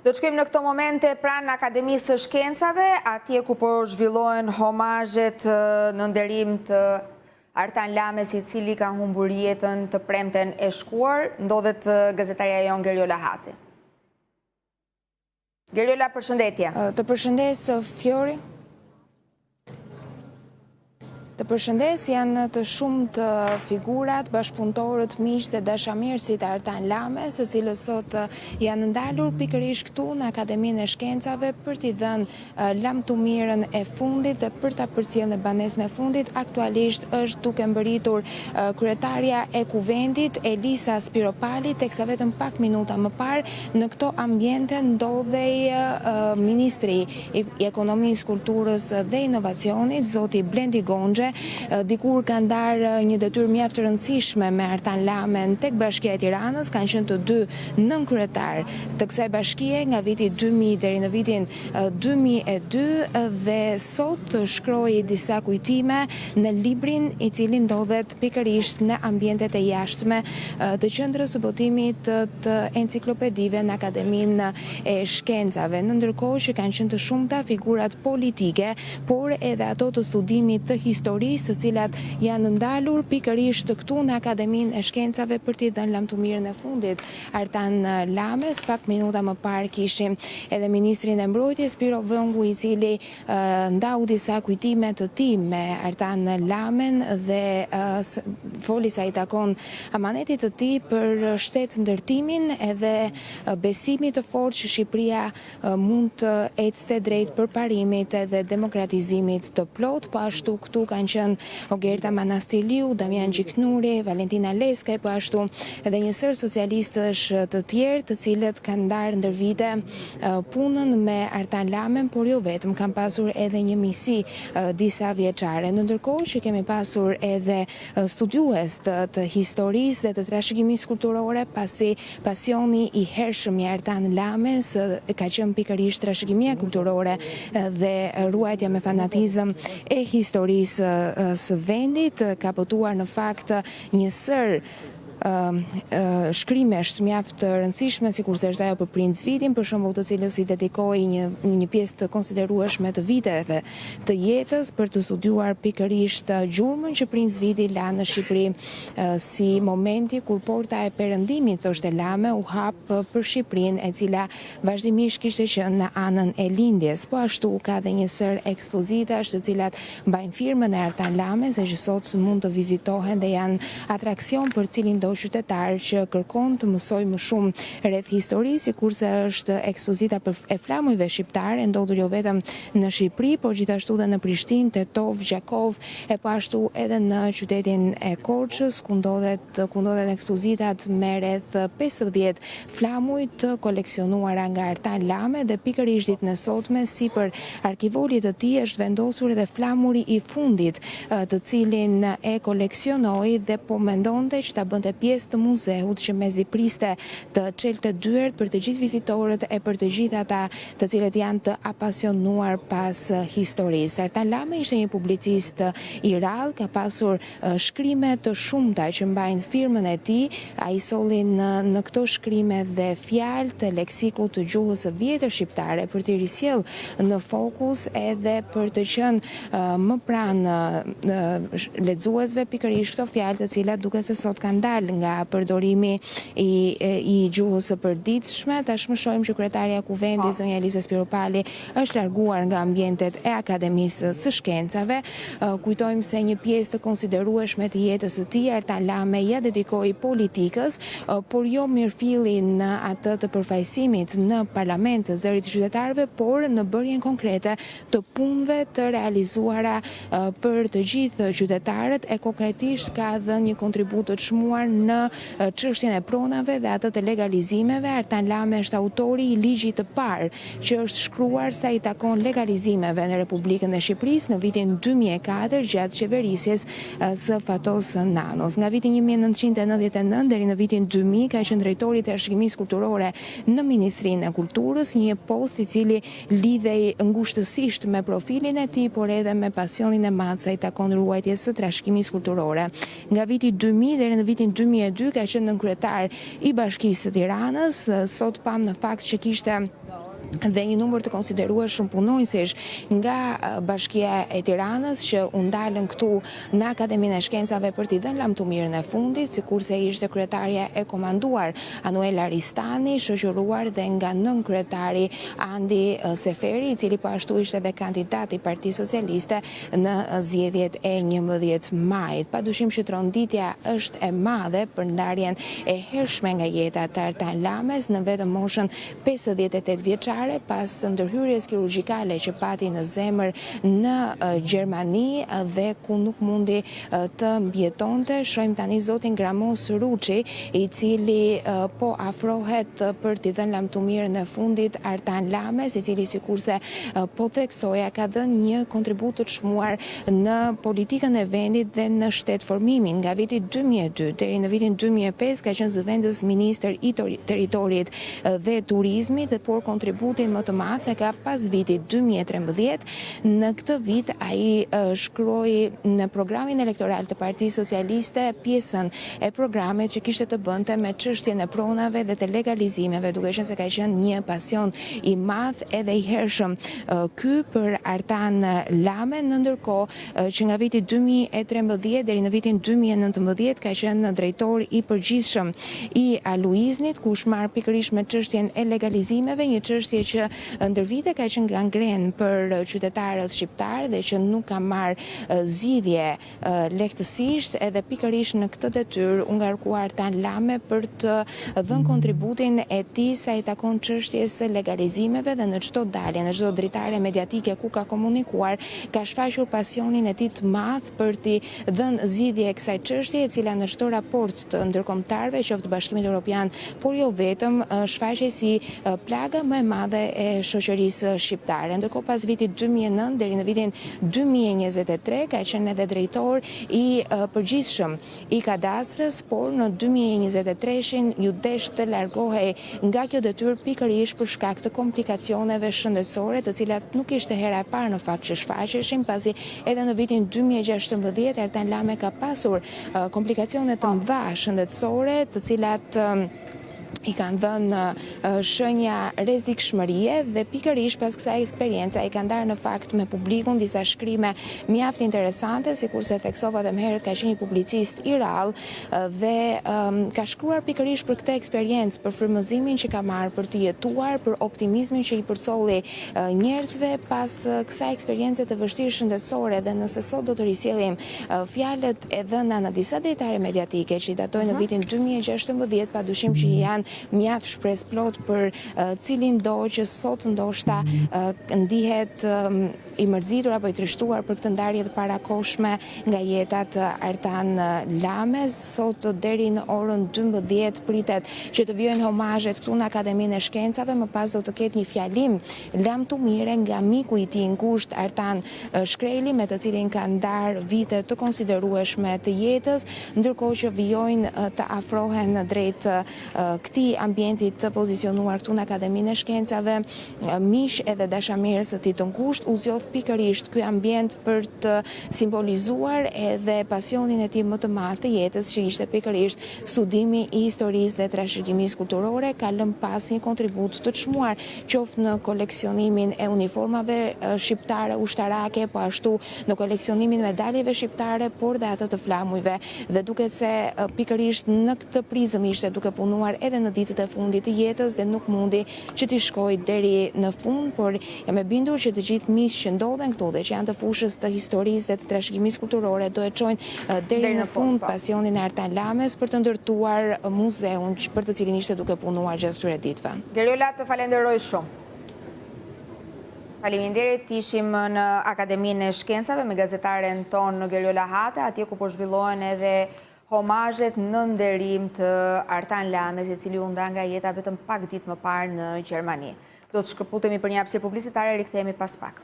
Do të shkojmë në këto momente pranë Akademisë së Shkencave, atje ku po zhvillohen homazhet në nderim të Artan Lames, i cili ka humbur jetën të premten e shkuar, ndodhet gazetaria jon Geriola Hati. Geriola, përshëndetje. Të përshëndes, Fiori. Të përshëndes, janë të shumë të figurat, bashkëpunëtorët, miqtë dhe dashamirësit Artan Lames, se cilët sot janë ndalur pikërisht këtu në Akademinë e Shkencave për t'i dhënë lamtumirën e fundit dhe për ta përcjellë në banesën e fundit. Aktualisht është duke mbërritur kryetarja e Kuvendit, Elisa Spiropali, teksa vetëm pak minuta më parë në këto ambiente ndodhej Ministri i Ekonomisë, Kulturës dhe Inovacionit, zoti Blendi Gonxhe. Dikur kanë ndarë një detyrë mjaft të rëndësishme me Artan Lamen tek Bashkia e Tiranës, kanë qenë të dy nënkryetar të kësaj bashkie nga viti 2000 deri në vitin 2002 dhe sot shkroi disa kujtime në librin i cili ndodhet pikërisht në ambientet e jashtme të qendrës së botimit të enciklopedive në Akademinë e Shkencave. Në ndërkohë që kanë qenë të shumta figurat politike, por edhe ato të studimit të historisë, të cilat janë ndalur pikërisht këtu në Akademinë e Shkencave për t'i dhënë lamtumirën e fundit Artan Lames. Pak minuta më parë kishim edhe Ministrin e Mbrojtjes Piro Vëngu, i cili ndau disa kujtime të tij me Artan Lamen dhe foli sa i takon amanetit të tij për shtetëndërtimin edhe besimit të fortë që Shqipëria mund të ecte drejt përparimit edhe demokratizimit të plot. Po ashtu këtu kanë qenë Ogerta Manastirliu, Damian Gjiknuri, Valentina Leskaj, po ashtu edhe një sër socialistësh të tjerë, të cilët kanë ndarë ndër vite punën me Artan Lamen, por jo vetëm, kanë pasur edhe një misi disa vjeçare. Në ndërkohë që kemi pasur edhe studiues të historisë dhe të trashëgimisë kulturore, pasi pasioni i hershëm i Artan Lames ka qenë pikërisht trashëgimia kulturore dhe ruajtja me fanatizëm e historisë së vendit. Ka botuar në fakt një sër shkrimesh mjaft të rëndësishme, sikurse është ajo për Princ Vitin, për shembull, të cilës i dedikoi një pjesë të konsiderueshme të viteve të jetës për të studiuar pikërisht gjurmën që Princ Viti la në Shqipëri si momenti kur porta e perëndimit, thoshte Lame, u hap për Shqipërinë, e cila vazhdimisht kishte qenë në anën e lindjes. Po ashtu ka dhe një sër ekspozitash të cilat mbajnë firmën e Artan Lames, që sot mund të vizitohen dhe janë atraksion për cilin qytetar që kërkon të mësoj më shumë rreth historisë, sikurse është ekspozita e flamujve shqiptare, ndodhur jo vetëm në Shqipëri, por gjithashtu edhe në Prishtinë, Tetov, Gjakov, e po ashtu edhe në qytetin e Korçës, ku ndodhet ekspozitat me rreth 50 flamuj të koleksionuara nga Artan Lame, dhe pikërisht ditën e sotme, sipër arkivolit të tij, është vendosur edhe flamuri i fundit, të cilin e koleksionoi dhe po mendonte që ta bënte pjesë të muzeut, që mezi priste të çelte dyert për të gjithë vizitorët e për të gjithë ata të cilët janë të apasionuar pas historisë. Artan Lame ishte një publicist i rrallë, ka pasur shkrime të shumta që mbajnë firmën e tij. Ai solli në këto shkrime dhe fjalë të leksikut të gjuhës së vjetër shqiptare për t'i risjellë në fokus edhe për të qenë më pranë lexuesve pikërisht këto fjalë, të cilat duke se sot kanë dalë nga përdorimi i gjuhës së përditshme. Tashmë shohim që kryetaria e Kuvendit, zonja Elisa Spiropali, është larguar nga ambientet e Akademisë së Shkencave. Kujtojmë se një pjesë të konsiderueshme të jetës së tij Artan Lame ja dedikoi politikës, por jo mirëfilli në atë të përfaqësimit në parlament të zërit të qytetarëve, por në bërjen konkrete të punëve të realizuara për të gjithë qytetarët, e konkretisht ka dhënë një kontribut të çmuar në çështjen e pronave dhe atë të legalizimeve. Artan Lame është autori i ligjit të parë që është shkruar sa i takon legalizimeve në Republikën e Shqipërisë në vitin 2004 gjatë qeverisjes së Fatos Nanos. Nga viti 1999 deri në vitin 2000 ka qenë drejtori i trashëgimisë kulturore në Ministrinë e Kulturës, një post i cili lidhej ngushtësisht me profilin e tij, por edhe me pasionin e madh sa i takon ruajtjes së trashëgimisë kulturore. Nga viti 2000 deri në vitin 2000 2002 ka qenë nënkryetar i Bashkisë së Tiranës, sot pam në fakt që kishte dhe një numër të konsiderueshëm punonjësish nga Bashkia e Tiranës që u ndalën këtu në Akademinë e Shkencave për t'i dhënë lamtumirën e fundit, sikurse ishte kryetarja e komanduar Anuela Ristani, shoqëruar dhe nga nënkryetari Andi Seferi, i cili po ashtu ishte dhe kandidati i Partisë Socialiste në zgjedhjet e 11 majit. Padyshim që tronditja është e madhe për ndarjen e hershme nga jeta të Artan Lames në vetëm moshën 58 vjeçare, pas ndërhyrjes kirurgjikale që pati në zemër në Gjermani dhe ku nuk mundi të mbijetonte. Shohim tani zotin Gramos Ruçi, i cili po afrohet për t'i dhënë lamtumirën e fundit Artan Lames, i cili sikurse po theksoja ka dhënë një kontribut të çmuar në politikën e vendit dhe në shtetformimin. Nga viti 2002 deri në vitin 2005 ka qenë zëvendës ministër i territorit dhe turizmit, dhe por kontributin më të madh e ka pas vitit 2013. Në këtë vit ai shkroi në programin elektoral të Partisë Socialiste pjesën e programit që kishte të bënte me çështjen e pronave dhe të legalizimeve, duke qenë se ka qenë një pasion i madh edhe i hershëm ky për Artan Lame, në ndërkohë që nga viti 2013 deri në vitin 2019 ka qenë drejtor i përgjithshëm i Aluiznit, ku shmar pikërisht me çështjen e legalizimeve, një çështje që ndër vite ka qenë gangren për qytetarët shqiptar dhe që nuk ka marrë zgjidhje lehtësisht, edhe pikërisht në këtë detyrë u ngarkua Artan Lame për të dhënë kontributin e tij sa i takon çështjes së legalizimeve, dhe në çdo dalje, në çdo dritare mediatike ku ka komunikuar, ka shfaqur pasionin e tij të madh për t'i dhënë zgjidhje kësaj çështje, e cila në çdo raport të ndërkombëtarëve, qoftë Bashkimit Evropian, por jo vetëm, shfaqej si plaga më e madhe e shoqërisë shqiptare. Ndërkohë pas vitit 2009 deri në vitin 2023 ka qenë edhe drejtor i përgjithshëm i kadastrës, por në 2023 ju desh të largohej nga kjo detyrë pikërisht për shkak të komplikacioneve shëndetësore, të cilat nuk ishte hera e parë në fakt që shfaqeshin, pasi edhe në vitin 2016 Artan Lame ka pasur komplikacione të mëdha shëndetësore, të cilat i kanë dhënë shenja rrezikshmërie, dhe pikërisht pas kësaj eksperience ai ka ndarë në fakt me publikun disa shkrime mjaft interesante, sikurse theksova edhe më herët, ka qenë një publicist i rrallë dhe ka shkruar pikërisht për këtë eksperiencë, për frymëzimin që ka marrë për të jetuar, për optimizmin që i përcolli njerëzve pas kësaj eksperience të vështirë shëndetësore. Dhe nëse sot do të risjellim fjalët e dhëna në disa dritare mediatike që i datojnë në vitin 2016, padyshim që janë mjaft shpresplot për cilin do që sot ndoshta ndihet i mërzitur apo i trishtuar për këtë ndarje të parakohshme nga jeta të Artan Lames. Sot deri në orën 12 pritet që të vijojnë homazhet këtu në Akademinë e Shkencave, më pas do të ketë një fjalim lamtumire nga miku i tij ngushtë Artan Shkreli, me të cilin ka ndarë vite të konsiderueshme të jetës, ndërkohë që vijojnë të afrohen drejt këtij ambientit të pozicionuar këtu në Akademinë e Shkencave, miq edhe dashamirës së tij të ngushtë, u zgjodh pikërisht ky ambient për të simbolizuar edhe pasionin e tij më të madh të jetës, që ishte pikërisht studimi i historisë dhe trashëgimisë kulturore. Ka lënë pas një kontribut të çmuar, qoftë në koleksionimin e uniformave shqiptare ushtarake, po ashtu në koleksionimin e medaljeve shqiptare, por dhe ato të flamujve. Dhe duket se pikërisht në këtë prizëm ishte duke punuar edhe në ditët e fundit të jetës dhe nuk mundi që t'i shkojë deri në fund, por jam e bindur që të gjithë miqtë që ndodhen këtu dhe që janë të fushës të historisë dhe të trashëgimisë kulturore do e çojnë deri në fund pasionin e Artan Lames për të ndërtuar muzeun për të cilin ishte duke punuar gjatë këtyre ditëve. Geriola, të falenderoj shumë. Faleminderit, ishim në Akademinë e Shkencave me gazetaren tonë Geriola Hate, atje ku po zhvillohen edhe homazhet në nderim të Artan Lames, i cili u nda nga jeta vetëm pak ditë më parë në Gjermani. Do të shkëputemi për një hapësirë publicitare, rikthehemi pas pak.